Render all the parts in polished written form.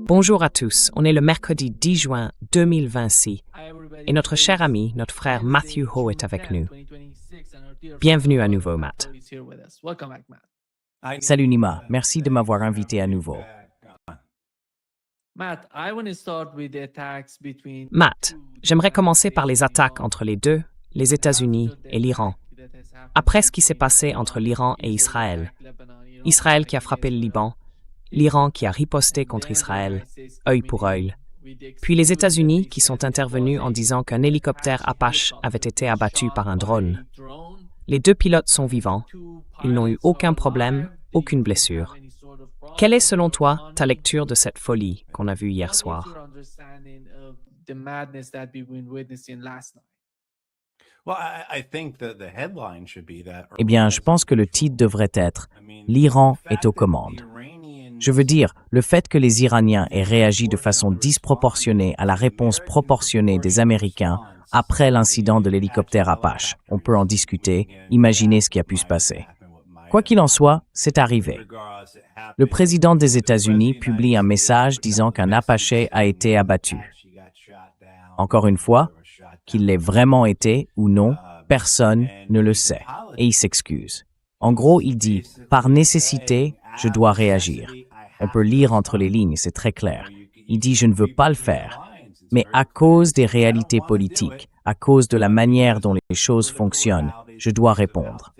Bonjour à tous, on est le mercredi 10 juin 2026 et notre cher ami, notre frère Matthew Ho est avec nous. Bienvenue à nouveau, Matt. Salut Nima, merci de m'avoir invité à nouveau. Matt, j'aimerais commencer par les attaques entre les deux, les États-Unis et l'Iran. Après ce qui s'est passé entre l'Iran et Israël, Israël qui a frappé le Liban, l'Iran qui a riposté contre Israël, œil pour œil, puis les États-Unis qui sont intervenus en disant qu'un hélicoptère Apache avait été abattu par un drone. Les deux pilotes sont vivants, ils n'ont eu aucun problème, aucune blessure. Quelle est selon toi ta lecture de cette folie qu'on a vue hier soir? Eh bien, je pense que le titre devrait être « L'Iran est aux commandes ». Je veux dire, le fait que les Iraniens aient réagi de façon disproportionnée à la réponse proportionnée des Américains après l'incident de l'hélicoptère Apache. On peut en discuter, imaginer ce qui a pu se passer. Quoi qu'il en soit, c'est arrivé. Le président des États-Unis publie un message disant qu'un Apache a été abattu. Encore une fois, qu'il l'ait vraiment été ou non, personne ne le sait, et il s'excuse. En gros, il dit « Par nécessité, je dois réagir ». On peut lire entre les lignes, c'est très clair. Il dit « Je ne veux pas le faire ». Mais à cause des réalités politiques, à cause de la manière dont les choses fonctionnent, je dois répondre.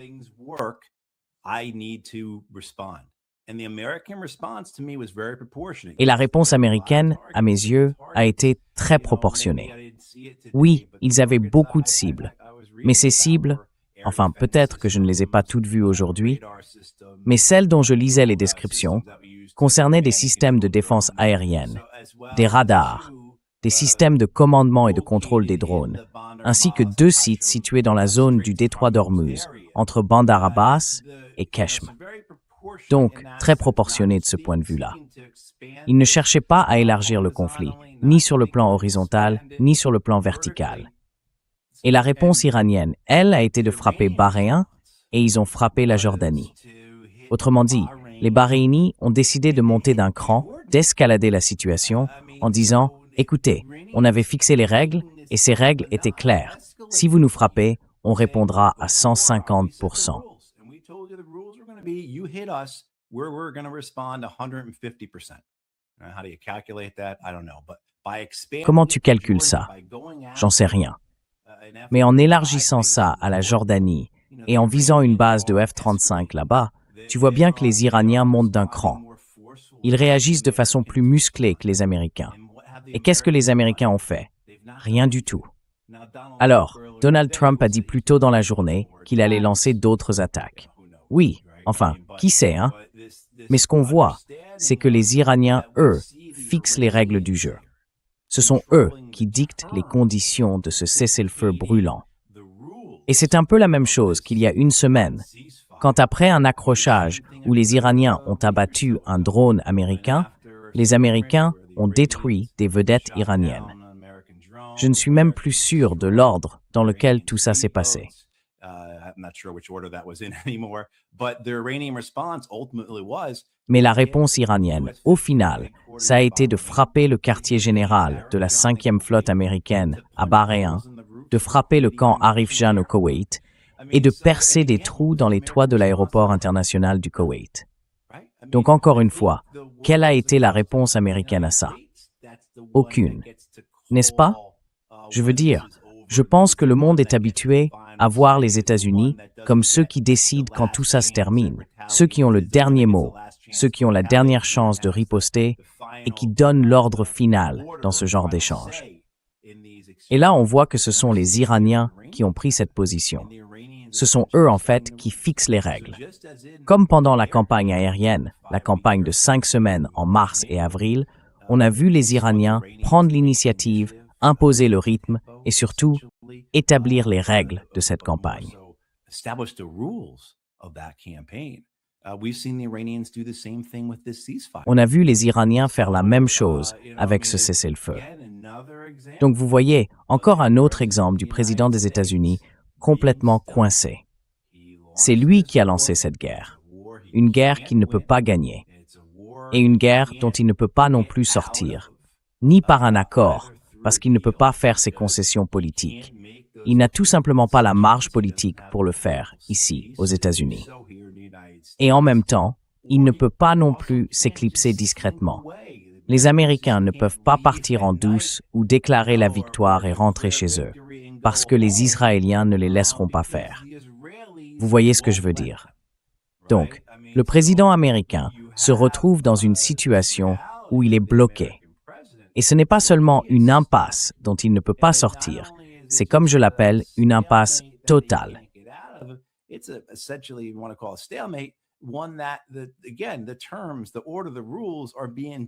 Et la réponse américaine, à mes yeux, a été très proportionnée. Oui, ils avaient beaucoup de cibles, mais ces cibles, enfin peut-être que je ne les ai pas toutes vues aujourd'hui, mais celles dont je lisais les descriptions concernaient des systèmes de défense aérienne, des radars, des systèmes de commandement et de contrôle des drones, ainsi que 2 sites situés dans la zone du détroit d'Ormuz, entre Bandar Abbas et Keshm. Donc, très proportionné de ce point de vue-là. Ils ne cherchaient pas à élargir le conflit, ni sur le plan horizontal, ni sur le plan vertical. Et la réponse iranienne, elle, a été de frapper Bahreïn, et ils ont frappé la Jordanie. Autrement dit, les Bahreïnis ont décidé de monter d'un cran, d'escalader la situation, en disant « Écoutez, on avait fixé les règles, et ces règles étaient claires. Si vous nous frappez, on répondra à 150%. » Comment tu calcules ça? J'en sais rien. Mais en élargissant ça à la Jordanie et en visant une base de F-35 là-bas, tu vois bien que les Iraniens montent d'un cran. Ils réagissent de façon plus musclée que les Américains. Et qu'est-ce que les Américains ont fait? Rien du tout. Alors, Donald Trump a dit plus tôt dans la journée qu'il allait lancer d'autres attaques. Oui, enfin, qui sait, hein? Mais ce qu'on voit, c'est que les Iraniens, eux, fixent les règles du jeu. Ce sont eux qui dictent les conditions de ce cessez-le-feu brûlant. Et c'est un peu la même chose qu'il y a une semaine, quand après un accrochage où les Iraniens ont abattu un drone américain, les Américains ont détruit des vedettes iraniennes. Je ne suis même plus sûr de l'ordre dans lequel tout ça s'est passé. Mais la réponse iranienne, au final, ça a été de frapper le quartier général de la 5e flotte américaine à Bahreïn, de frapper le camp Arif Jan au Koweït et de percer des trous dans les toits de l'aéroport international du Koweït. Donc encore une fois, quelle a été la réponse américaine à ça? Aucune. N'est-ce pas? Je veux dire, je pense que le monde est habitué à voir les États-Unis comme ceux qui décident quand tout ça se termine, ceux qui ont le dernier mot, ceux qui ont la dernière chance de riposter et qui donnent l'ordre final dans ce genre d'échange. Et là, on voit que ce sont les Iraniens qui ont pris cette position. Ce sont eux, en fait, qui fixent les règles. Comme pendant la campagne aérienne, la campagne de 5 semaines en mars et avril, on a vu les Iraniens prendre l'initiative, imposer le rythme et surtout établir les règles de cette campagne. On a vu les Iraniens faire la même chose avec ce cessez-le-feu. Donc vous voyez, encore un autre exemple du président des États-Unis complètement coincé. C'est lui qui a lancé cette guerre. Une guerre qu'il ne peut pas gagner. et une guerre dont il ne peut pas non plus sortir, ni par un accord, parce qu'il ne peut pas faire ses concessions politiques. Il n'a tout simplement pas la marge politique pour le faire ici, aux États-Unis. Et en même temps, il ne peut pas non plus s'éclipser discrètement. Les Américains ne peuvent pas partir en douce ou déclarer la victoire et rentrer chez eux, parce que les Israéliens ne les laisseront pas faire. Vous voyez ce que je veux dire? Donc, le président américain se retrouve dans une situation où il est bloqué. Et ce n'est pas seulement une impasse dont il ne peut pas sortir, c'est comme je l'appelle une impasse totale.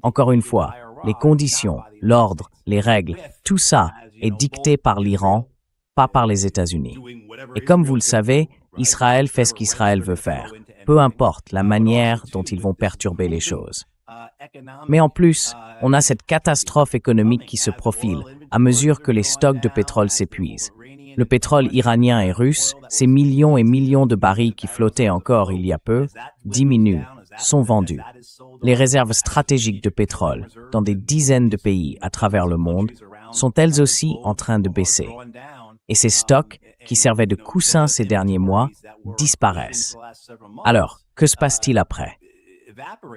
Encore une fois, les conditions, l'ordre, les règles, tout ça est dicté par l'Iran, pas par les États-Unis. Et comme vous le savez, Israël fait ce qu'Israël veut faire, peu importe la manière dont ils vont perturber les choses. Mais en plus, on a cette catastrophe économique qui se profile à mesure que les stocks de pétrole s'épuisent. Le pétrole iranien et russe, ces millions et millions de barils qui flottaient encore il y a peu, diminuent, sont vendus. Les réserves stratégiques de pétrole dans des dizaines de pays à travers le monde sont elles aussi en train de baisser. Et ces stocks, qui servaient de coussin ces derniers mois, disparaissent. Alors, que se passe-t-il après?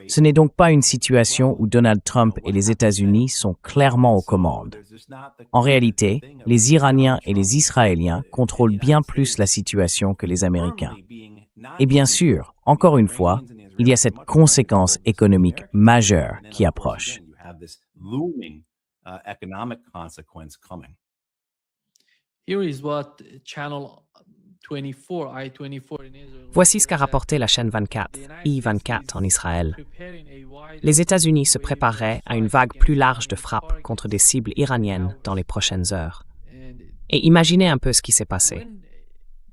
Ce n'est donc pas une situation où Donald Trump et les États-Unis sont clairement aux commandes. En réalité, les Iraniens et les Israéliens contrôlent bien plus la situation que les Américains. Et bien sûr, encore une fois, il y a cette conséquence économique majeure qui approche. Voici ce qu'a rapporté la chaîne 24, I-24 en Israël. Les États-Unis se prépareraient à une vague plus large de frappes contre des cibles iraniennes dans les prochaines heures. Et imaginez un peu ce qui s'est passé.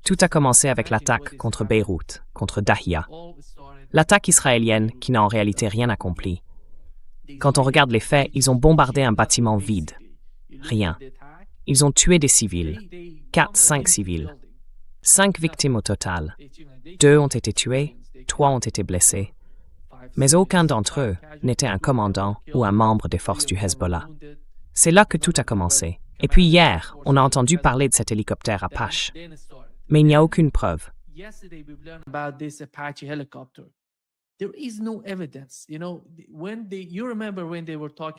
Tout a commencé avec l'attaque contre Beyrouth, contre Dahia. L'attaque israélienne qui n'a en réalité rien accompli. Quand on regarde les faits, ils ont bombardé un bâtiment vide. Rien. Ils ont tué des civils. 4-5 civils. 5 victimes au total. 2 ont été tués, 3 ont été blessés. Mais aucun d'entre eux n'était un commandant ou un membre des forces du Hezbollah. C'est là que tout a commencé. Et puis hier, on a entendu parler de cet hélicoptère Apache. Mais il n'y a aucune preuve.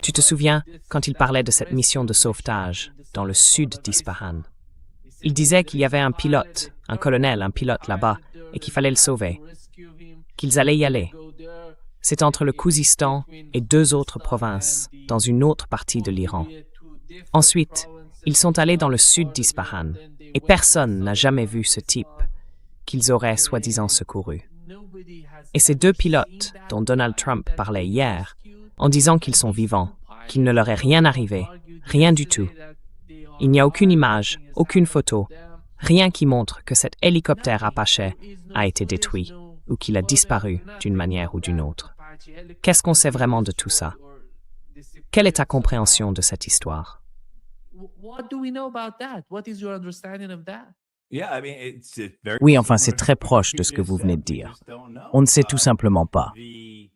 Tu te souviens quand ils parlaient de cette mission de sauvetage dans le sud d'Ispahan? Ils disaient qu'il y avait un pilote, un colonel, un pilote là-bas, et qu'il fallait le sauver, qu'ils allaient y aller. C'est entre le Khouzistan et 2 autres provinces, dans une autre partie de l'Iran. Ensuite, ils sont allés dans le sud d'Ispahan, et personne n'a jamais vu ce type qu'ils auraient soi-disant secouru. Et ces 2 pilotes, dont Donald Trump parlait hier, en disant qu'ils sont vivants, qu'il ne leur est rien arrivé, rien du tout. Il n'y a aucune image, aucune photo, rien qui montre que cet hélicoptère Apache a été détruit ou qu'il a disparu d'une manière ou d'une autre. Qu'est-ce qu'on sait vraiment de tout ça? Quelle est ta compréhension de cette histoire? Oui, enfin, c'est très proche de ce que vous venez de dire. On ne sait tout simplement pas.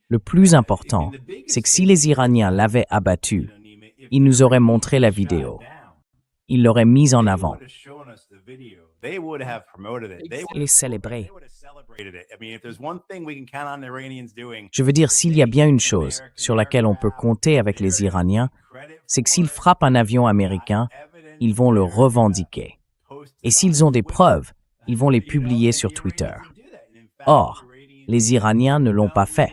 Le plus important, c'est que si les Iraniens l'avaient abattu, ils nous auraient montré la vidéo. Ils l'auraient mise en avant. Et célébrer. Je veux dire, s'il y a bien une chose sur laquelle on peut compter avec les Iraniens, c'est que s'ils frappent un avion américain, ils vont le revendiquer. Et s'ils ont des preuves, ils vont les publier sur Twitter. Or, les Iraniens ne l'ont pas fait.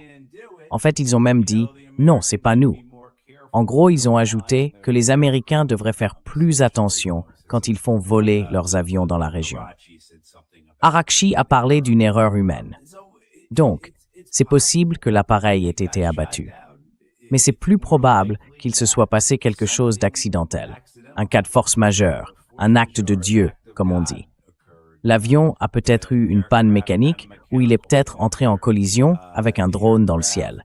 En fait, ils ont même dit « non, c'est pas nous ». En gros, ils ont ajouté que les Américains devraient faire plus attention quand ils font voler leurs avions dans la région. Arakchi a parlé d'une erreur humaine. Donc, c'est possible que l'appareil ait été abattu. Mais c'est plus probable qu'il se soit passé quelque chose d'accidentel, un cas de force majeure, un acte de Dieu, comme on dit. L'avion a peut-être eu une panne mécanique ou il est peut-être entré en collision avec un drone dans le ciel.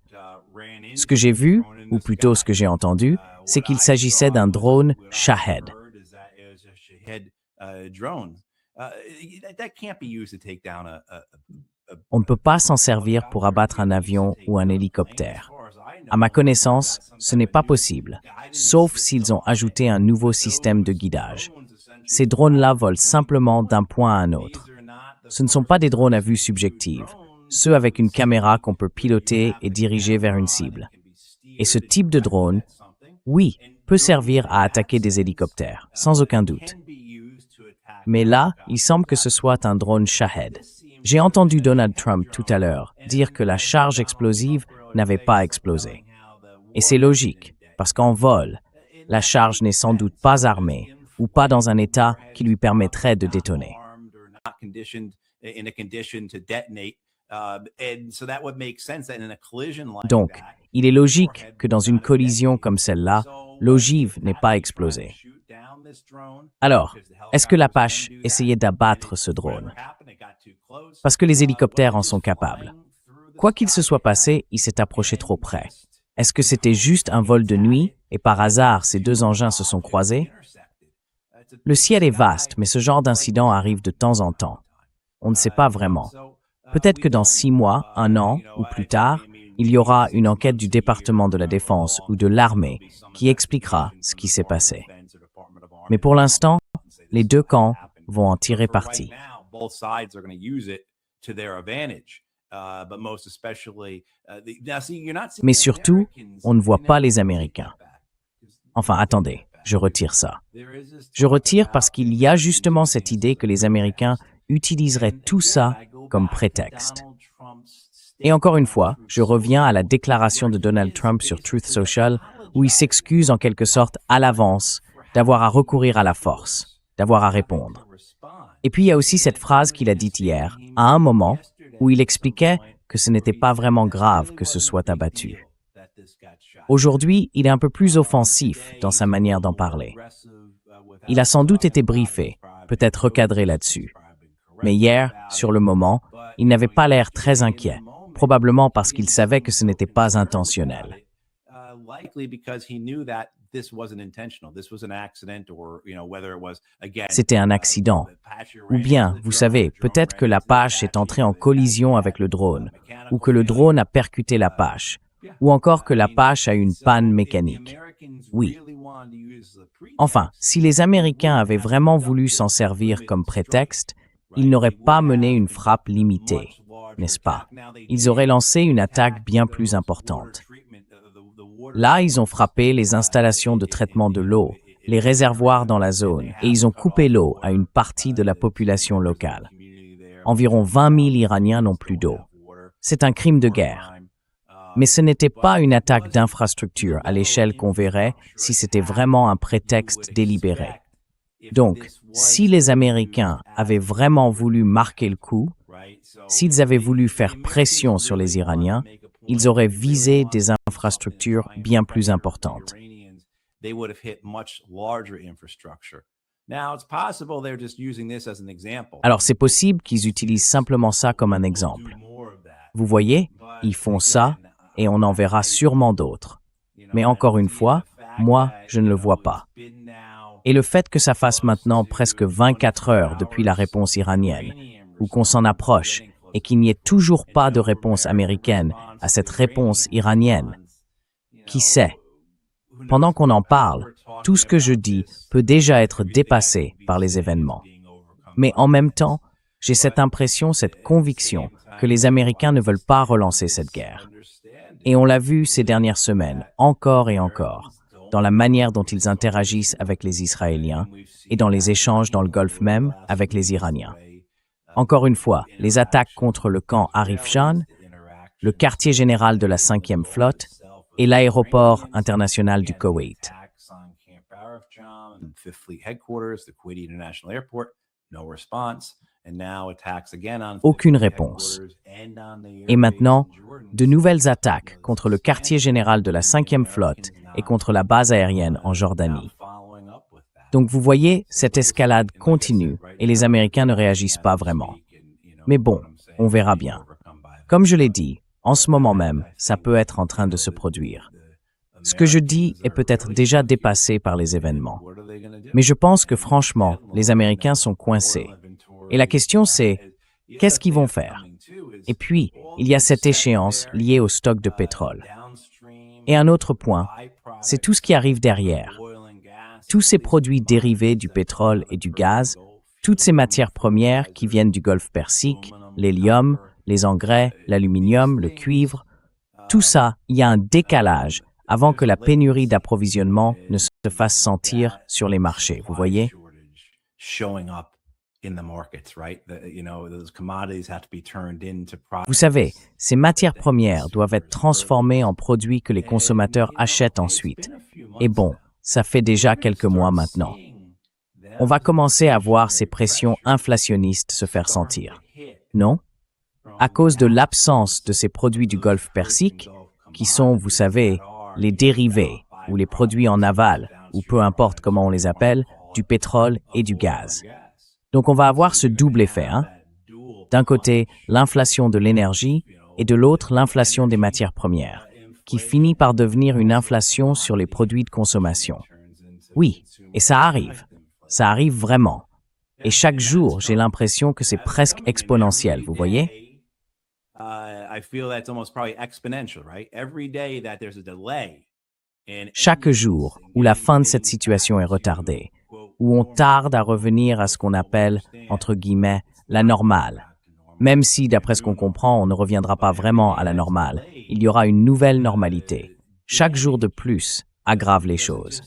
Ce que j'ai vu, ou plutôt ce que j'ai entendu, c'est qu'il s'agissait d'un drone Shahed. On ne peut pas s'en servir pour abattre un avion ou un hélicoptère. À ma connaissance, ce n'est pas possible, sauf s'ils ont ajouté un nouveau système de guidage. Ces drones-là volent simplement d'un point à un autre. Ce ne sont pas des drones à vue subjective, ceux avec une caméra qu'on peut piloter et diriger vers une cible. Et ce type de drone, oui, peut servir à attaquer des hélicoptères, sans aucun doute. Mais là, il semble que ce soit un drone Shahed. J'ai entendu Donald Trump tout à l'heure dire que la charge explosive n'avait pas explosé. Et c'est logique, parce qu'en vol, la charge n'est sans doute pas armée ou pas dans un état qui lui permettrait de détonner. Donc, il est logique que dans une collision comme celle-là, l'ogive n'ait pas explosé. Alors, est-ce que l'Apache essayait d'abattre ce drone? Parce que les hélicoptères en sont capables. Quoi qu'il se soit passé, il s'est approché trop près. Est-ce que c'était juste un vol de nuit et par hasard ces deux engins se sont croisés? Le ciel est vaste, mais ce genre d'incident arrive de temps en temps. On ne sait pas vraiment. Peut-être que dans 6 mois, 1 an ou plus tard, il y aura une enquête du département de la Défense ou de l'armée qui expliquera ce qui s'est passé. Mais pour l'instant, les deux camps vont en tirer parti. Mais surtout, on ne voit pas les Américains. Enfin, attendez, je retire ça. Je retire parce qu'il y a justement cette idée que les Américains utiliseraient tout ça comme prétexte. Et encore une fois, je reviens à la déclaration de Donald Trump sur Truth Social, où il s'excuse en quelque sorte à l'avance d'avoir à recourir à la force, d'avoir à répondre. Et puis il y a aussi cette phrase qu'il a dite hier, à un moment où il expliquait que ce n'était pas vraiment grave que ce soit abattu. Aujourd'hui, il est un peu plus offensif dans sa manière d'en parler. Il a sans doute été briefé, peut-être recadré là-dessus. Mais hier, sur le moment, il n'avait pas l'air très inquiet, probablement parce qu'il savait que ce n'était pas intentionnel. C'était un accident. Ou bien, vous savez, peut-être que l'Apache est entré en collision avec le drone, ou que le drone a percuté l'Apache, ou encore que l'Apache a une panne mécanique. Oui. Enfin, si les Américains avaient vraiment voulu s'en servir comme prétexte, ils n'auraient pas mené une frappe limitée, n'est-ce pas? Ils auraient lancé une attaque bien plus importante. Là, ils ont frappé les installations de traitement de l'eau, les réservoirs dans la zone, et ils ont coupé l'eau à une partie de la population locale. Environ 20 000 Iraniens n'ont plus d'eau. C'est un crime de guerre. Mais ce n'était pas une attaque d'infrastructure à l'échelle qu'on verrait si c'était vraiment un prétexte délibéré. Donc, si les Américains avaient vraiment voulu marquer le coup, s'ils avaient voulu faire pression sur les Iraniens, ils auraient visé des infrastructures bien plus importantes. Alors c'est possible qu'ils utilisent simplement ça comme un exemple. Vous voyez, ils font ça et on en verra sûrement d'autres. Mais encore une fois, moi, je ne le vois pas. Et le fait que ça fasse maintenant presque 24 heures depuis la réponse iranienne, ou qu'on s'en approche, et qu'il n'y ait toujours pas de réponse américaine à cette réponse iranienne, qui sait? Pendant qu'on en parle, tout ce que je dis peut déjà être dépassé par les événements. Mais en même temps, j'ai cette impression, cette conviction que les Américains ne veulent pas relancer cette guerre. Et on l'a vu ces dernières semaines, encore et encore, dans la manière dont ils interagissent avec les Israéliens et dans les échanges dans le Golfe même avec les Iraniens. Encore une fois, les attaques contre le camp Arif Jan, le quartier général de la 5e flotte et l'aéroport international du Koweït. Aucune réponse. Et maintenant, de nouvelles attaques contre le quartier général de la 5e flotte et contre la base aérienne en Jordanie. Donc vous voyez, cette escalade continue et les Américains ne réagissent pas vraiment. Mais bon, on verra bien. Comme je l'ai dit, en ce moment même, ça peut être en train de se produire. Ce que je dis est peut-être déjà dépassé par les événements. Mais je pense que franchement, les Américains sont coincés. Et la question c'est, qu'est-ce qu'ils vont faire? Et puis, il y a cette échéance liée au stock de pétrole. Et un autre point, c'est tout ce qui arrive derrière. Tous ces produits dérivés du pétrole et du gaz, toutes ces matières premières qui viennent du golfe Persique, l'hélium, les engrais, l'aluminium, le cuivre, tout ça, il y a un décalage avant que la pénurie d'approvisionnement ne se fasse sentir sur les marchés, vous voyez? Vous savez, ces matières premières doivent être transformées en produits que les consommateurs achètent ensuite. Et bon, ça fait déjà quelques mois maintenant. On va commencer à voir ces pressions inflationnistes se faire sentir. Non? À cause de l'absence de ces produits du golfe Persique, qui sont, vous savez, les dérivés ou les produits en aval, ou peu importe comment on les appelle, du pétrole et du gaz. Donc on va avoir ce double effet. D'un côté, l'inflation de l'énergie et de l'autre, l'inflation des matières premières, qui finit par devenir une inflation sur les produits de consommation. Oui, et ça arrive. Ça arrive vraiment. Et chaque jour, j'ai l'impression que c'est presque exponentiel, vous voyez? Chaque jour où la fin de cette situation est retardée, où on tarde à revenir à ce qu'on appelle, entre guillemets, la normale. Même si, d'après ce qu'on comprend, on ne reviendra pas vraiment à la normale, il y aura une nouvelle normalité. Chaque jour de plus aggrave les choses.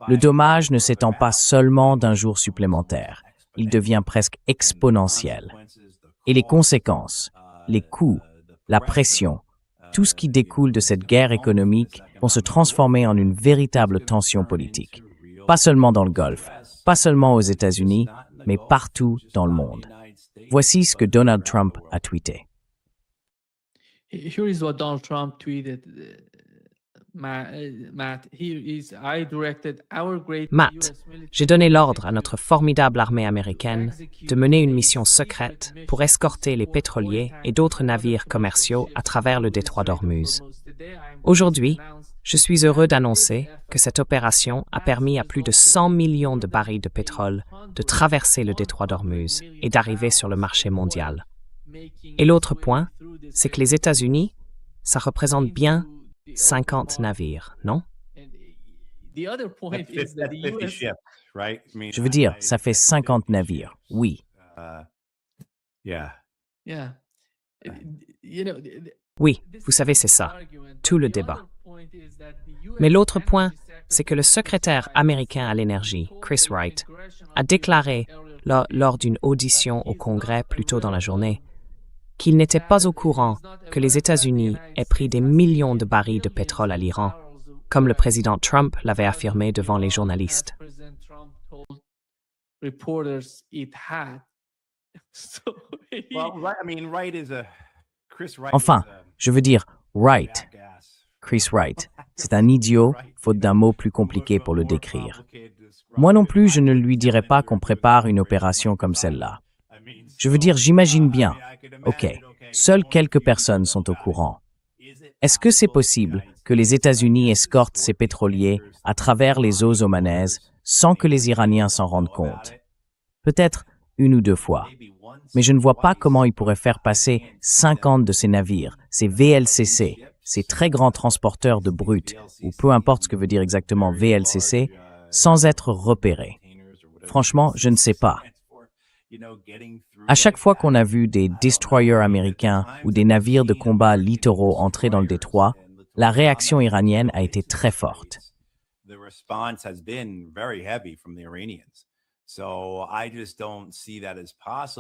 Le dommage ne s'étend pas seulement d'un jour supplémentaire, il devient presque exponentiel. Et les conséquences, les coûts, la pression, tout ce qui découle de cette guerre économique vont se transformer en une véritable tension politique. Pas seulement dans le Golfe, pas seulement aux États-Unis, mais partout dans le monde. Voici ce que Donald Trump a tweeté. Here is what Donald Trump tweeted. Matt, j'ai donné l'ordre à notre formidable armée américaine de mener une mission secrète pour escorter les pétroliers et d'autres navires commerciaux à travers le détroit d'Ormuz. Aujourd'hui, je suis heureux d'annoncer que cette opération a permis à plus de 100 millions de barils de pétrole de traverser le détroit d'Ormuz et d'arriver sur le marché mondial. Et l'autre point, c'est que les États-Unis, ça représente bien 50 navires, non? Je veux dire, ça fait 50 navires, oui. Oui, vous savez, c'est ça, tout le débat. Mais l'autre point, c'est que le secrétaire américain à l'énergie, Chris Wright, a déclaré lors d'une audition au Congrès plus tôt dans la journée qu'il n'était pas au courant que les États-Unis aient pris des millions de barils de pétrole à l'Iran, comme le président Trump l'avait affirmé devant les journalistes. Enfin, je veux dire, Wright, Chris Wright, c'est un idiot, faute d'un mot plus compliqué pour le décrire. Moi non plus, je ne lui dirais pas qu'on prépare une opération comme celle-là. Je veux dire, j'imagine bien. OK, seules quelques personnes sont au courant. Est-ce que c'est possible que les États-Unis escortent ces pétroliers à travers les eaux omanaises sans que les Iraniens s'en rendent compte? Peut-être une ou deux fois. Mais je ne vois pas comment ils pourraient faire passer 50 de ces navires, ces VLCC, ces très grands transporteurs de brut, ou peu importe ce que veut dire exactement VLCC, sans être repérés. Franchement, je ne sais pas. À chaque fois qu'on a vu des destroyers américains ou des navires de combat littoraux entrer dans le détroit, la réaction iranienne a été très forte.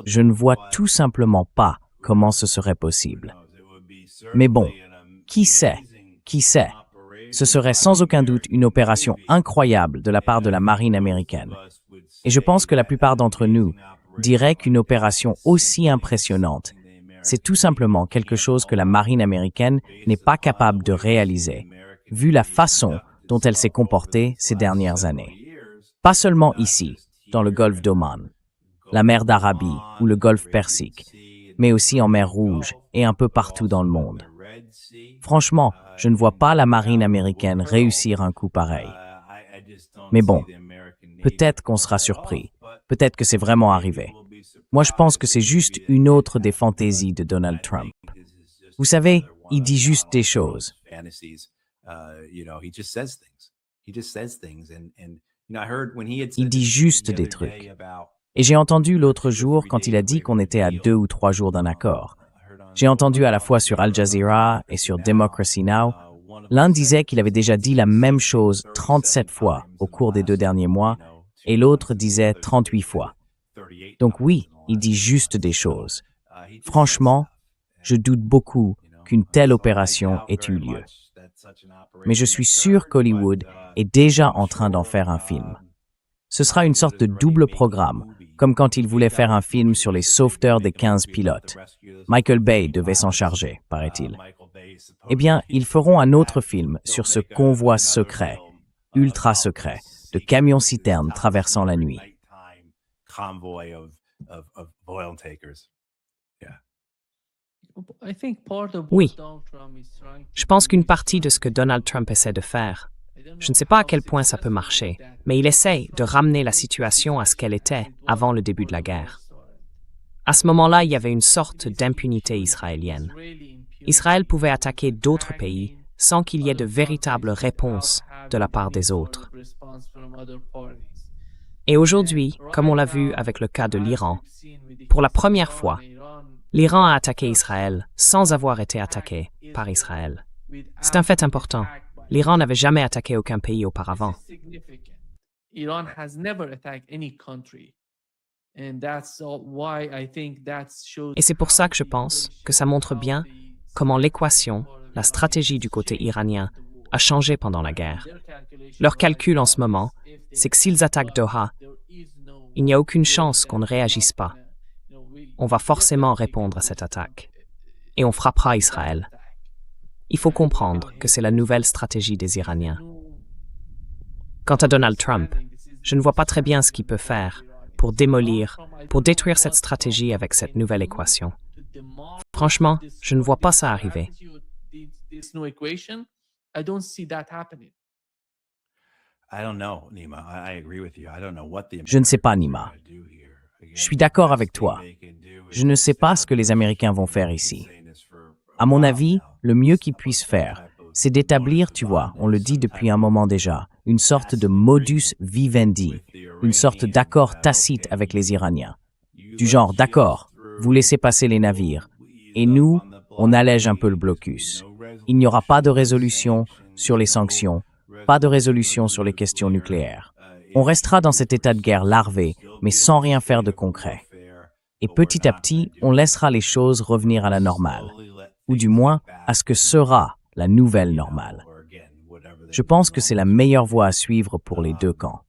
Je ne vois tout simplement pas comment ce serait possible. Mais bon, qui sait? Qui sait? Ce serait sans aucun doute une opération incroyable de la part de la marine américaine. Et je pense que la plupart d'entre nous diraient qu'une opération aussi impressionnante, c'est tout simplement quelque chose que la marine américaine n'est pas capable de réaliser, vu la façon dont elle s'est comportée ces dernières années. Pas seulement ici, dans le golfe d'Oman, la mer d'Arabie ou le golfe Persique, mais aussi en mer Rouge et un peu partout dans le monde. Franchement, je ne vois pas la marine américaine réussir un coup pareil. Mais bon, peut-être qu'on sera surpris. Peut-être que c'est vraiment arrivé. Moi, je pense que c'est juste une autre des fantaisies de Donald Trump. Vous savez, il dit juste des choses. Il dit juste des trucs. Et j'ai entendu l'autre jour quand il a dit qu'on était à 2 ou 3 jours d'un accord. J'ai entendu à la fois sur Al Jazeera et sur Democracy Now! L'un disait qu'il avait déjà dit la même chose 37 fois au cours des 2 derniers mois et l'autre disait 38 fois. Donc oui, il dit juste des choses. Franchement, je doute beaucoup qu'une telle opération ait eu lieu. Mais je suis sûr qu'Hollywood est déjà en train d'en faire un film. Ce sera une sorte de double programme, comme quand ils voulaient faire un film sur les sauveteurs des 15 pilotes. Michael Bay devait s'en charger, paraît-il. Eh bien, ils feront un autre film sur ce convoi secret, ultra secret, de camions-citernes traversant la nuit. Oui, je pense qu'une partie de ce que Donald Trump essaie de faire, je ne sais pas à quel point ça peut marcher, mais il essaie de ramener la situation à ce qu'elle était avant le début de la guerre. À ce moment-là, il y avait une sorte d'impunité israélienne. Israël pouvait attaquer d'autres pays sans qu'il y ait de véritables réponses de la part des autres. Et aujourd'hui, comme on l'a vu avec le cas de l'Iran, pour la première fois, l'Iran a attaqué Israël sans avoir été attaqué par Israël. C'est un fait important. L'Iran n'avait jamais attaqué aucun pays auparavant. Et c'est pour ça que je pense que ça montre bien comment l'équation, la stratégie du côté iranien, a changé pendant la guerre. Leur calcul en ce moment, c'est que s'ils attaquent Doha, il n'y a aucune chance qu'on ne réagisse pas. On va forcément répondre à cette attaque. Et on frappera Israël. Il faut comprendre que c'est la nouvelle stratégie des Iraniens. Quant à Donald Trump, je ne vois pas très bien ce qu'il peut faire pour détruire cette stratégie avec cette nouvelle équation. Franchement, je ne vois pas ça arriver. Je ne sais pas, Nima. Je suis d'accord avec toi. Je ne sais pas ce que les Américains vont faire ici. À mon avis, le mieux qu'ils puissent faire, c'est d'établir, tu vois, on le dit depuis un moment déjà, une sorte de modus vivendi, une sorte d'accord tacite avec les Iraniens. Du genre, d'accord, vous laissez passer les navires, et nous, on allège un peu le blocus. Il n'y aura pas de résolution sur les sanctions, pas de résolution sur les questions nucléaires. On restera dans cet état de guerre larvé, mais sans rien faire de concret. Et petit à petit, on laissera les choses revenir à la normale, ou du moins à ce que sera la nouvelle normale. Je pense que c'est la meilleure voie à suivre pour les deux camps.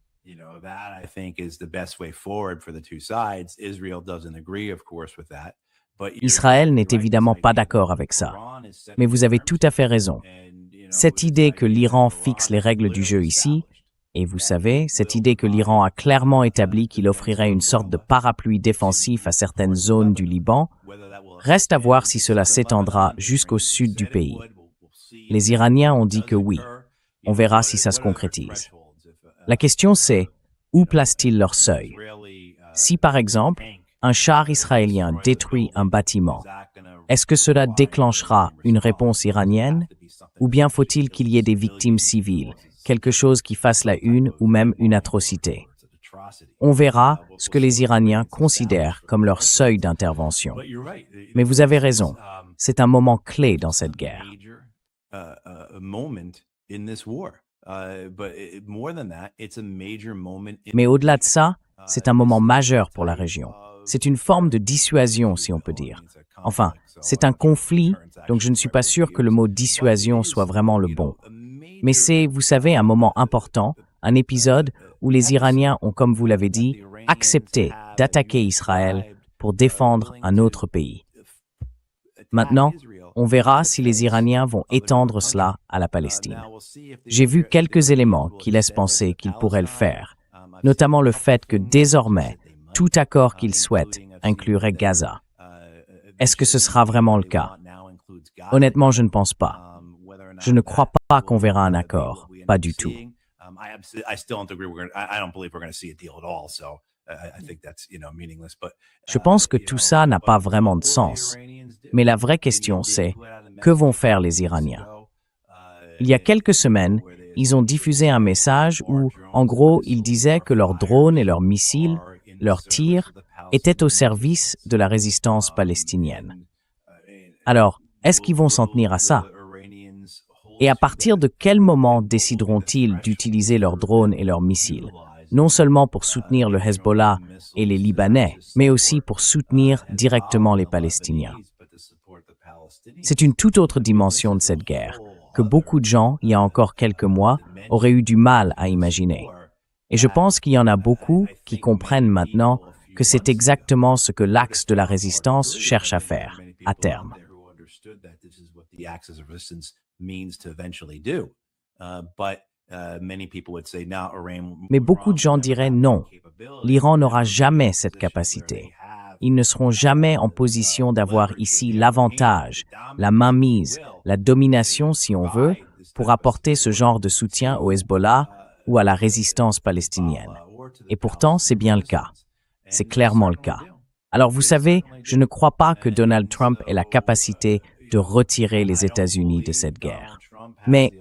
Israël n'est évidemment pas d'accord avec ça. Mais vous avez tout à fait raison. Cette idée que l'Iran fixe les règles du jeu ici, et vous savez, cette idée que l'Iran a clairement établi qu'il offrirait une sorte de parapluie défensif à certaines zones du Liban, reste à voir si cela s'étendra jusqu'au sud du pays. Les Iraniens ont dit que oui. On verra si ça se concrétise. La question c'est, où placent-ils leur seuil? Si par exemple, un char israélien détruit un bâtiment, est-ce que cela déclenchera une réponse iranienne? Ou bien faut-il qu'il y ait des victimes civiles, quelque chose qui fasse la une ou même une atrocité? On verra ce que les Iraniens considèrent comme leur seuil d'intervention. Mais vous avez raison, c'est un moment clé dans cette guerre. Mais au-delà de ça, c'est un moment majeur pour la région. C'est une forme de dissuasion, si on peut dire. Enfin, c'est un conflit, donc je ne suis pas sûr que le mot dissuasion soit vraiment le bon. Mais c'est, vous savez, un moment important, un épisode où les Iraniens ont, comme vous l'avez dit, accepté d'attaquer Israël pour défendre un autre pays. Maintenant, on verra si les Iraniens vont étendre cela à la Palestine. J'ai vu quelques éléments qui laissent penser qu'ils pourraient le faire, notamment le fait que désormais, tout accord qu'ils souhaitent inclurait Gaza. Est-ce que ce sera vraiment le cas? Honnêtement, je ne pense pas. Je ne crois pas qu'on verra un accord, pas du tout. Je pense que tout ça n'a pas vraiment de sens. Mais la vraie question, c'est que vont faire les Iraniens? Il y a quelques semaines, ils ont diffusé un message où, en gros, ils disaient que leurs drones et leurs missiles, leurs tirs, étaient au service de la résistance palestinienne. Alors, est-ce qu'ils vont s'en tenir à ça? Et à partir de quel moment décideront-ils d'utiliser leurs drones et leurs missiles, non seulement pour soutenir le Hezbollah et les Libanais, mais aussi pour soutenir directement les Palestiniens? C'est une toute autre dimension de cette guerre, que beaucoup de gens, il y a encore quelques mois, auraient eu du mal à imaginer. Et je pense qu'il y en a beaucoup qui comprennent maintenant que c'est exactement ce que l'axe de la résistance cherche à faire, à terme. Mais beaucoup de gens diraient non, l'Iran n'aura jamais cette capacité. Ils ne seront jamais en position d'avoir ici l'avantage, la mainmise, la domination, si on veut, pour apporter ce genre de soutien au Hezbollah ou à la résistance palestinienne. Et pourtant, c'est bien le cas. C'est clairement le cas. Alors vous savez, je ne crois pas que Donald Trump ait la capacité de retirer les États-Unis de cette guerre. Mais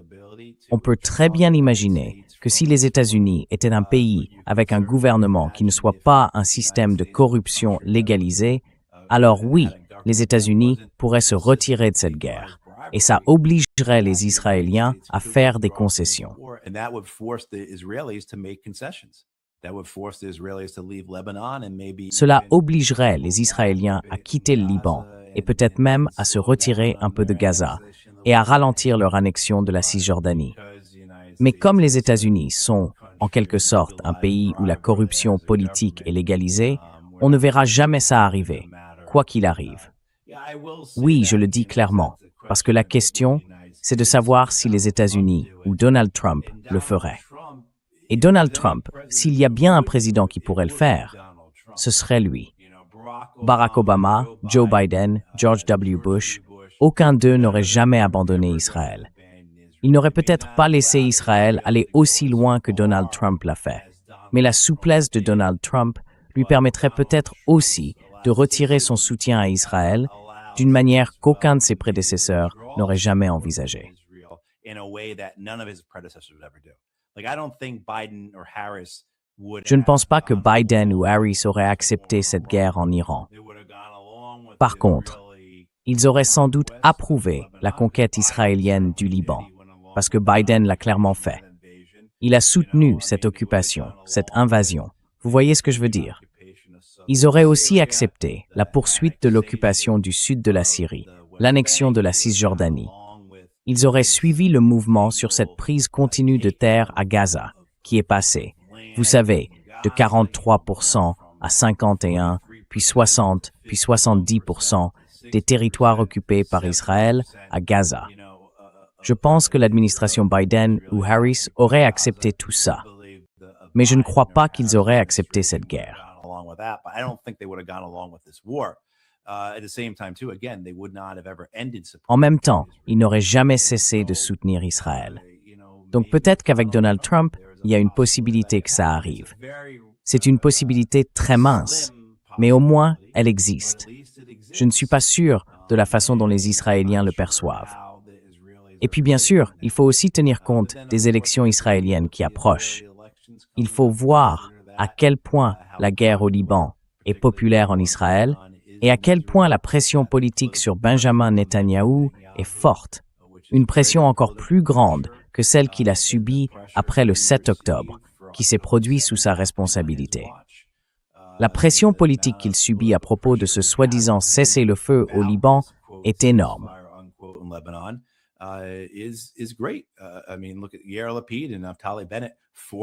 on peut très bien imaginer que si les États-Unis étaient un pays avec un gouvernement qui ne soit pas un système de corruption légalisé, alors oui, les États-Unis pourraient se retirer de cette guerre. Et ça obligerait les Israéliens à faire des concessions. Cela obligerait les Israéliens à quitter le Liban et peut-être même à se retirer un peu de Gaza et à ralentir leur annexion de la Cisjordanie. Mais comme les États-Unis sont, en quelque sorte, un pays où la corruption politique est légalisée, on ne verra jamais ça arriver, quoi qu'il arrive. Oui, je le dis clairement, parce que la question, c'est de savoir si les États-Unis ou Donald Trump le feraient. Et Donald Trump, s'il y a bien un président qui pourrait le faire, ce serait lui. Barack Obama, Joe Biden, George W. Bush, aucun d'eux n'aurait jamais abandonné Israël. Il n'aurait peut-être pas laissé Israël aller aussi loin que Donald Trump l'a fait. Mais la souplesse de Donald Trump lui permettrait peut-être aussi de retirer son soutien à Israël d'une manière qu'aucun de ses prédécesseurs n'aurait jamais envisagée. Je ne pense pas que Biden ou Harris auraient accepté cette guerre en Iran. Par contre, ils auraient sans doute approuvé la conquête israélienne du Liban, parce que Biden l'a clairement fait. Il a soutenu cette occupation, cette invasion. Vous voyez ce que je veux dire? Ils auraient aussi accepté la poursuite de l'occupation du sud de la Syrie, l'annexion de la Cisjordanie. Ils auraient suivi le mouvement sur cette prise continue de terre à Gaza, qui est passé, vous savez, de 43% à 51%, puis 60%, puis 70% des territoires occupés par Israël à Gaza. Je pense que l'administration Biden ou Harris aurait accepté tout ça. Mais je ne crois pas qu'ils auraient accepté cette guerre. En même temps, ils n'auraient jamais cessé de soutenir Israël. Donc peut-être qu'avec Donald Trump, il y a une possibilité que ça arrive. C'est une possibilité très mince, mais au moins, elle existe. Je ne suis pas sûr de la façon dont les Israéliens le perçoivent. Et puis bien sûr, il faut aussi tenir compte des élections israéliennes qui approchent. Il faut voir à quel point la guerre au Liban est populaire en Israël et à quel point la pression politique sur Benjamin Netanyahou est forte. Une pression encore plus grande que celle qu'il a subie après le 7 octobre, qui s'est produit sous sa responsabilité. La pression politique qu'il subit à propos de ce soi-disant cessez-le-feu au Liban est énorme.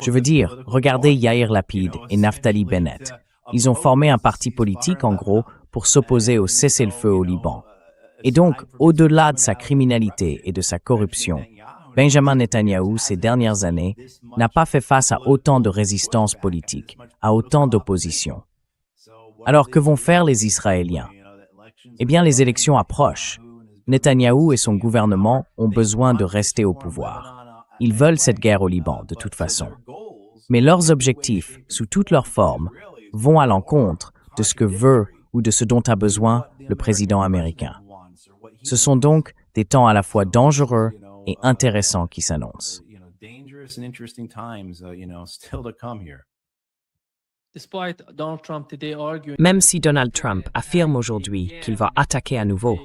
Je veux dire, regardez Yair Lapid et Naftali Bennett. Ils ont formé un parti politique, en gros, pour s'opposer au cessez-le-feu au Liban. Et donc, au-delà de sa criminalité et de sa corruption, Benjamin Netanyahou, ces dernières années, n'a pas fait face à autant de résistance politique, à autant d'opposition. Alors, que vont faire les Israéliens? Eh bien, les élections approchent. Netanyahou et son gouvernement ont besoin de rester au pouvoir. Ils veulent cette guerre au Liban, de toute façon. Mais leurs objectifs, sous toutes leurs formes, vont à l'encontre de ce que veut ou de ce dont a besoin le président américain. Ce sont donc des temps à la fois dangereux et intéressant qui s'annonce. Même si Donald Trump affirme aujourd'hui qu'il va attaquer à nouveau,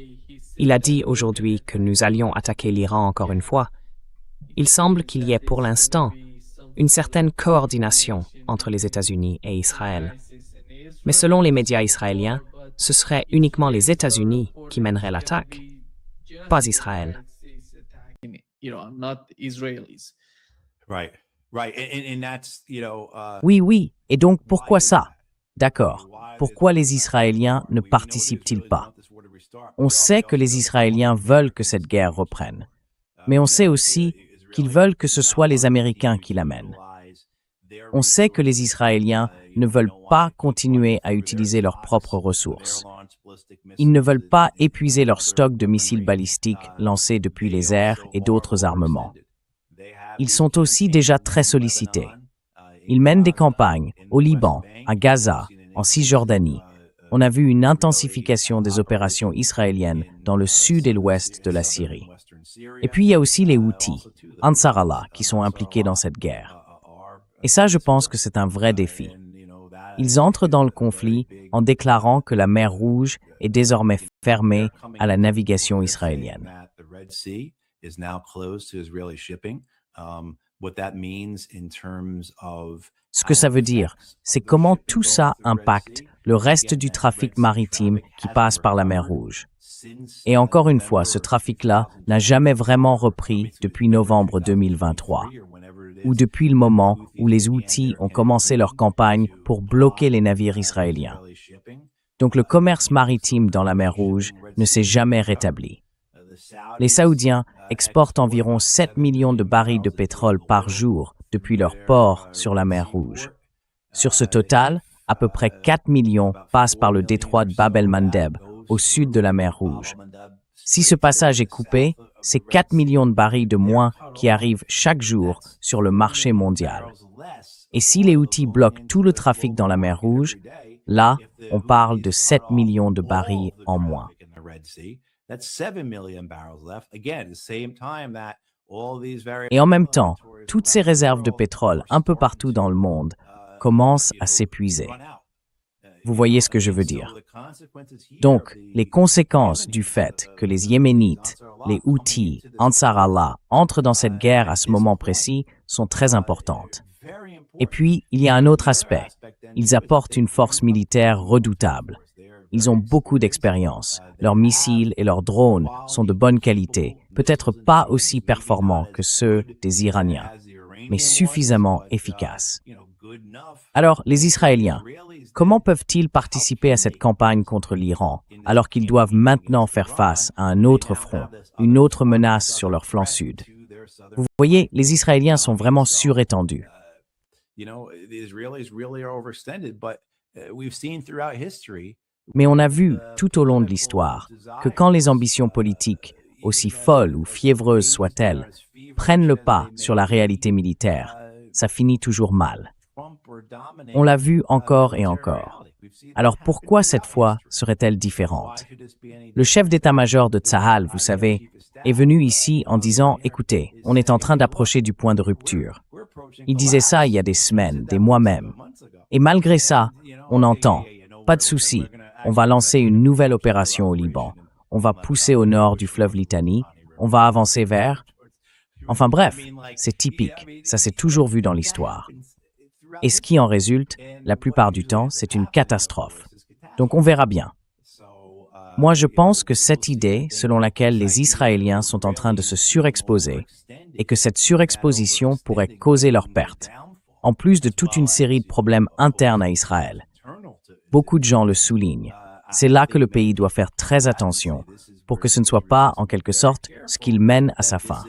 il a dit aujourd'hui que nous allions attaquer l'Iran encore une fois, il semble qu'il y ait pour l'instant une certaine coordination entre les États-Unis et Israël. Mais selon les médias israéliens, ce serait uniquement les États-Unis qui mèneraient l'attaque, pas Israël. Oui, et donc pourquoi ça? D'accord. Pourquoi les Israéliens ne participent-ils pas? On sait que les Israéliens veulent que cette guerre reprenne, mais on sait aussi qu'ils veulent que ce soit les Américains qui l'amènent. On sait que les Israéliens ne veulent pas continuer à utiliser leurs propres ressources. Ils ne veulent pas épuiser leur stock de missiles balistiques lancés depuis les airs et d'autres armements. Ils sont aussi déjà très sollicités. Ils mènent des campagnes au Liban, à Gaza, en Cisjordanie. On a vu une intensification des opérations israéliennes dans le sud et l'ouest de la Syrie. Et puis il y a aussi les Houthis, Ansar Allah, qui sont impliqués dans cette guerre. Et ça, je pense que c'est un vrai défi. Ils entrent dans le conflit en déclarant que la mer Rouge est désormais fermée à la navigation israélienne. Ce que ça veut dire, c'est comment tout ça impacte le reste du trafic maritime qui passe par la mer Rouge. Et encore une fois, ce trafic-là n'a jamais vraiment repris depuis novembre 2023, ou depuis le moment où les Houthis ont commencé leur campagne pour bloquer les navires israéliens. Donc le commerce maritime dans la mer Rouge ne s'est jamais rétabli. Les Saoudiens exportent environ 7 millions de barils de pétrole par jour depuis leur port sur la mer Rouge. Sur ce total, à peu près 4 millions passent par le détroit de Bab el-Mandeb, au sud de la mer Rouge. Si ce passage est coupé, c'est 4 millions de barils de moins qui arrivent chaque jour sur le marché mondial. Et si les Houthis bloquent tout le trafic dans la mer Rouge, là, on parle de 7 millions de barils en moins. Et en même temps, toutes ces réserves de pétrole un peu partout dans le monde commencent à s'épuiser. Vous voyez ce que je veux dire? Donc, les conséquences du fait que les Yéménites, les Houthis, Ansar Allah entrent dans cette guerre à ce moment précis sont très importantes. Et puis, il y a un autre aspect. Ils apportent une force militaire redoutable. Ils ont beaucoup d'expérience. Leurs missiles et leurs drones sont de bonne qualité, peut-être pas aussi performants que ceux des Iraniens, mais suffisamment efficaces. Alors, les Israéliens, comment peuvent-ils participer à cette campagne contre l'Iran, alors qu'ils doivent maintenant faire face à un autre front, une autre menace sur leur flanc sud? Vous voyez, les Israéliens sont vraiment surétendus. Mais on a vu, tout au long de l'histoire, que quand les ambitions politiques, aussi folles ou fiévreuses soient-elles, prennent le pas sur la réalité militaire, ça finit toujours mal. On l'a vu encore et encore. Alors pourquoi cette fois serait-elle différente? Le chef d'état-major de Tsahal, vous savez, est venu ici en disant « Écoutez, on est en train d'approcher du point de rupture ». Il disait ça il y a des semaines, des mois même. Et malgré ça, on entend « Pas de souci, on va lancer une nouvelle opération au Liban. On va pousser au nord du fleuve Litani, on va avancer vers… » Enfin bref, c'est typique, ça s'est toujours vu dans l'histoire. Et ce qui en résulte, la plupart du temps, c'est une catastrophe. Donc on verra bien. Moi, je pense que cette idée, selon laquelle les Israéliens sont en train de se surexposer, et que cette surexposition pourrait causer leur perte, en plus de toute une série de problèmes internes à Israël. Beaucoup de gens le soulignent. C'est là que le pays doit faire très attention, pour que ce ne soit pas, en quelque sorte, ce qu'il mène à sa fin.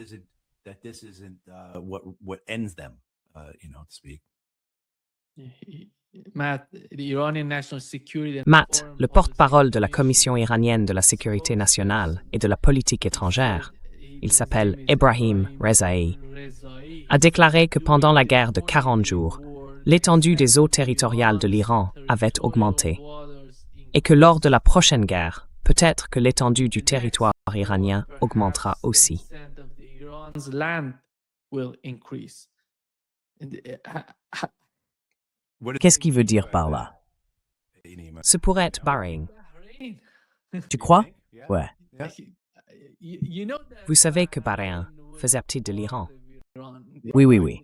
Matt, le porte-parole de la Commission iranienne de la sécurité nationale et de la politique étrangère, il s'appelle Ebrahim Rezaei, a déclaré que pendant la guerre de 40 jours, l'étendue des eaux territoriales de l'Iran avait augmenté et que lors de la prochaine guerre, peut-être que l'étendue du territoire iranien augmentera aussi. Iran's land will increase. Qu'est-ce qu'il veut dire par là? Ce pourrait être Bahreïn. Bahrain. Tu crois? Ouais. You know that Vous savez que Bahreïn faisait partie de l'Iran. Iran. Oui, oui, oui.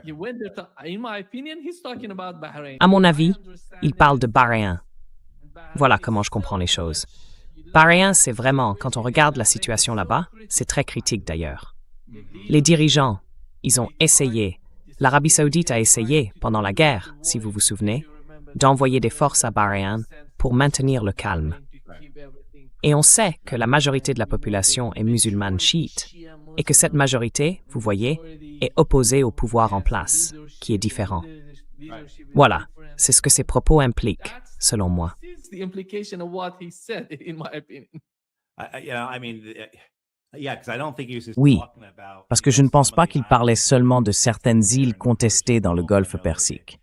You went there in my opinion, he's talking about Bahrain. À mon avis, I understand il parle de Bahreïn. Voilà comment je comprends les choses. Bahreïn, c'est vraiment, quand on regarde la situation là-bas, c'est très critique d'ailleurs. Les dirigeants, ils ont essayé, l'Arabie saoudite a essayé, pendant la guerre, si vous vous souvenez, d'envoyer des forces à Bahreïn pour maintenir le calme. Et on sait que la majorité de la population est musulmane chiite, et que cette majorité, vous voyez, est opposée au pouvoir en place, qui est différent. Voilà, c'est ce que ces propos impliquent, selon moi. This is the implication of what he said, in my opinion. Oui, parce que je ne pense pas qu'il parlait seulement de certaines îles contestées dans le Golfe Persique.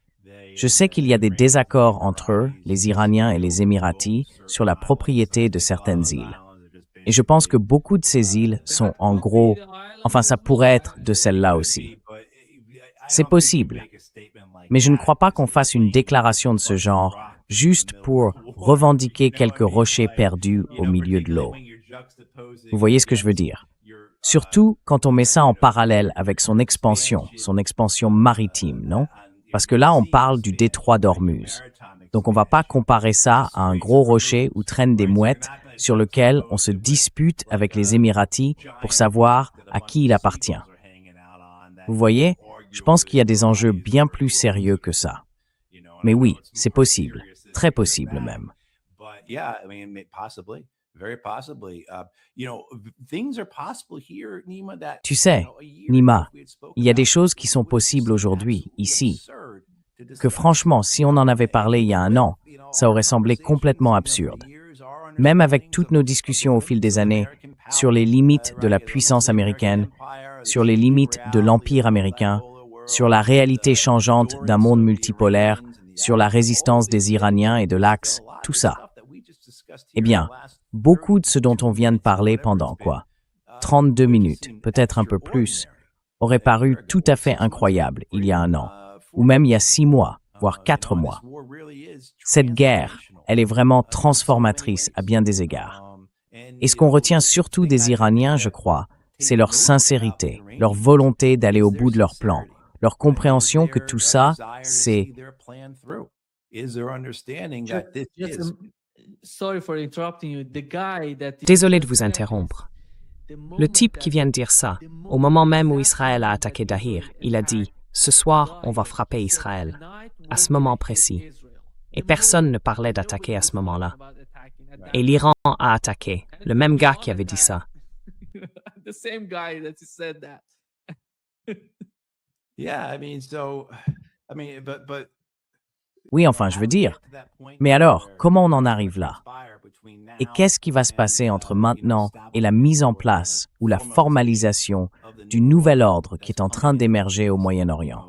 Je sais qu'il y a des désaccords entre eux, les Iraniens et les Émiratis, sur la propriété de certaines îles. Et je pense que beaucoup de ces îles sont en gros, enfin ça pourrait être de celles-là aussi. C'est possible, mais je ne crois pas qu'on fasse une déclaration de ce genre juste pour revendiquer quelques rochers perdus au milieu de l'eau. Vous voyez ce que je veux dire? Surtout quand on met ça en parallèle avec son expansion maritime, non? Parce que là, on parle du détroit d'Ormuz. Donc on ne va pas comparer ça à un gros rocher où traînent des mouettes sur lequel on se dispute avec les Émiratis pour savoir à qui il appartient. Vous voyez, je pense qu'il y a des enjeux bien plus sérieux que ça. Mais oui, c'est possible, très possible même. Tu sais, Nima, il y a des choses qui sont possibles aujourd'hui, ici, que franchement, si on en avait parlé il y a un an, ça aurait semblé complètement absurde. Même avec toutes nos discussions au fil des années sur les limites de la puissance américaine, sur les limites de l'empire américain, sur la réalité changeante d'un monde multipolaire, sur la résistance des Iraniens et de l'Axe, tout ça. Eh bien, beaucoup de ce dont on vient de parler pendant 32 minutes, peut-être un peu plus, aurait paru tout à fait incroyable il y a un an, ou même il y a 6 mois, voire 4 mois. Cette guerre, elle est vraiment transformatrice à bien des égards. Et ce qu'on retient surtout des Iraniens, je crois, c'est leur sincérité, leur volonté d'aller au bout de leur plan, leur compréhension que tout ça, c'est... Sorry for interrupting you. The guy that Désolé de vous interrompre. Le type qui vient de dire ça, au moment même où Israël a attaqué Dahir, il a dit « Ce soir, on va frapper Israël », à ce moment précis. Et personne ne parlait d'attaquer à ce moment-là. Et l'Iran a attaqué, le même gars qui avait dit ça. The same guy that said that. Oui, enfin, je veux dire. Mais alors, comment on en arrive là? Et qu'est-ce qui va se passer entre maintenant et la mise en place ou la formalisation du nouvel ordre qui est en train d'émerger au Moyen-Orient?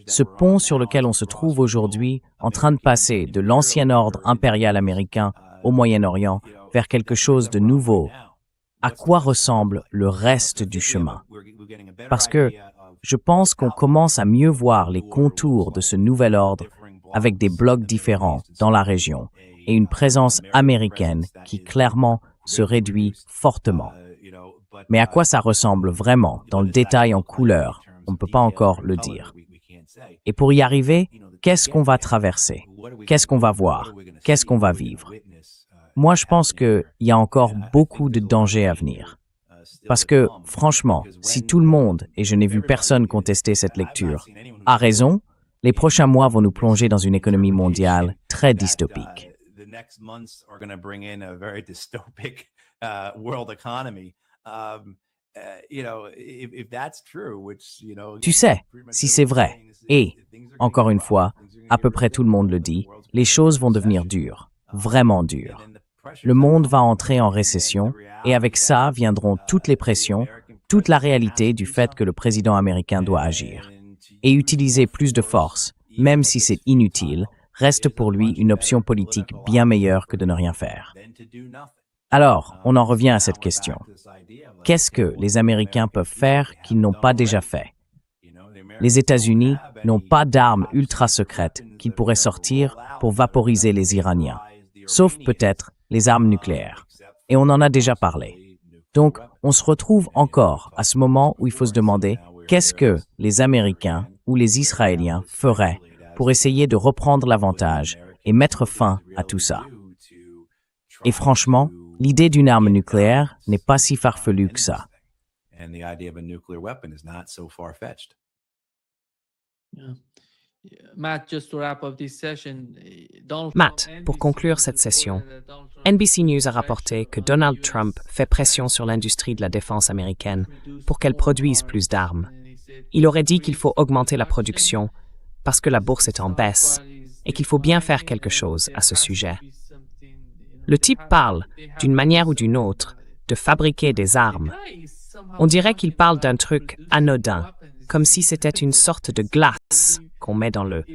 Ce pont sur lequel on se trouve aujourd'hui, en train de passer de l'ancien ordre impérial américain au Moyen-Orient vers quelque chose de nouveau, à quoi ressemble le reste du chemin? Parce que je pense qu'on commence à mieux voir les contours de ce nouvel ordre avec des blocs différents dans la région et une présence américaine qui clairement se réduit fortement. Mais à quoi ça ressemble vraiment, dans le détail en couleur, on ne peut pas encore le dire. Et pour y arriver, qu'est-ce qu'on va traverser? Qu'est-ce qu'on va voir? Qu'est-ce qu'on va vivre? Moi, je pense qu'il y a encore beaucoup de dangers à venir. Parce que, franchement, si tout le monde, et je n'ai vu personne contester cette lecture, a raison, les prochains mois vont nous plonger dans une économie mondiale très dystopique. Tu sais, si c'est vrai, et, encore une fois, à peu près tout le monde le dit, les choses vont devenir dures, vraiment dures. Le monde va entrer en récession, et avec ça viendront toutes les pressions, toute la réalité du fait que le président américain doit agir. Et utiliser plus de force, même si c'est inutile, reste pour lui une option politique bien meilleure que de ne rien faire. Alors, on en revient à cette question. Qu'est-ce que les Américains peuvent faire qu'ils n'ont pas déjà fait? Les États-Unis n'ont pas d'armes ultra secrètes qu'ils pourraient sortir pour vaporiser les Iraniens, sauf peut-être les armes nucléaires. Et on en a déjà parlé. Donc, on se retrouve encore à ce moment où il faut se demander qu'est-ce que les Américains ou les Israéliens feraient pour essayer de reprendre l'avantage et mettre fin à tout ça. Et franchement, l'idée d'une arme nucléaire n'est pas si farfelue que ça. Yeah. Matt, just to wrap up this session, Matt, pour conclure cette session, NBC News a rapporté que Donald Trump fait pression sur l'industrie de la défense américaine pour qu'elle produise plus d'armes. Il aurait dit qu'il faut augmenter la production parce que la bourse est en baisse et qu'il faut bien faire quelque chose à ce sujet. Le type parle, d'une manière ou d'une autre, de fabriquer des armes. On dirait qu'il parle d'un truc anodin, comme si c'était une sorte de glace qu'on met dans le...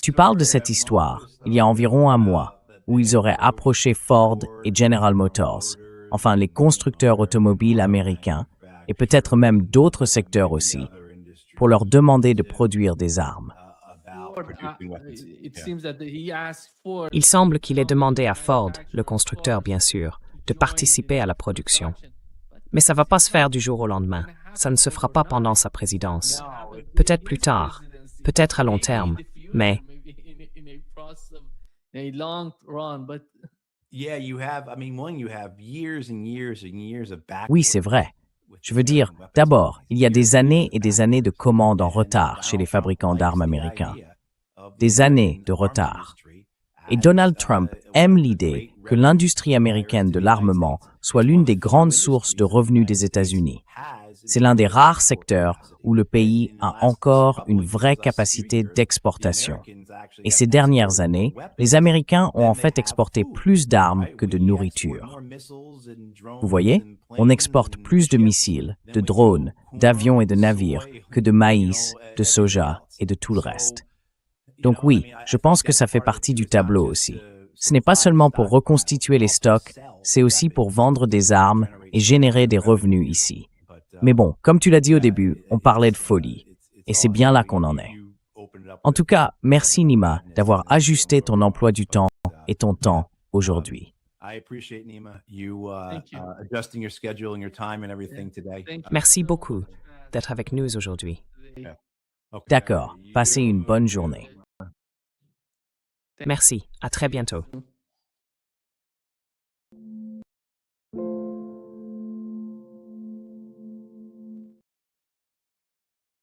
Tu parles de cette histoire, il y a environ un mois, où ils auraient approché Ford et General Motors, enfin les constructeurs automobiles américains, et peut-être même d'autres secteurs aussi, pour leur demander de produire des armes. Il semble qu'il ait demandé à Ford, le constructeur bien sûr, de participer à la production. Mais ça ne va pas se faire du jour au lendemain. Ça ne se fera pas pendant sa présidence. Peut-être plus tard, peut-être à long terme, mais... Oui, c'est vrai. Je veux dire, d'abord, il y a des années et des années de commandes en retard chez les fabricants d'armes américains. Des années de retard. Et Donald Trump aime l'idée que l'industrie américaine de l'armement soit l'une des grandes sources de revenus des États-Unis. C'est l'un des rares secteurs où le pays a encore une vraie capacité d'exportation. Et ces dernières années, les Américains ont en fait exporté plus d'armes que de nourriture. Vous voyez, on exporte plus de missiles, de drones, d'avions et de navires que de maïs, de soja et de tout le reste. Donc oui, je pense que ça fait partie du tableau aussi. Ce n'est pas seulement pour reconstituer les stocks, c'est aussi pour vendre des armes et générer des revenus ici. Mais bon, comme tu l'as dit au début, on parlait de folie. Et c'est bien là qu'on en est. En tout cas, merci Nima d'avoir ajusté ton emploi du temps et ton temps aujourd'hui. Merci beaucoup d'être avec nous aujourd'hui. D'accord, passez une bonne journée. Merci, à très bientôt.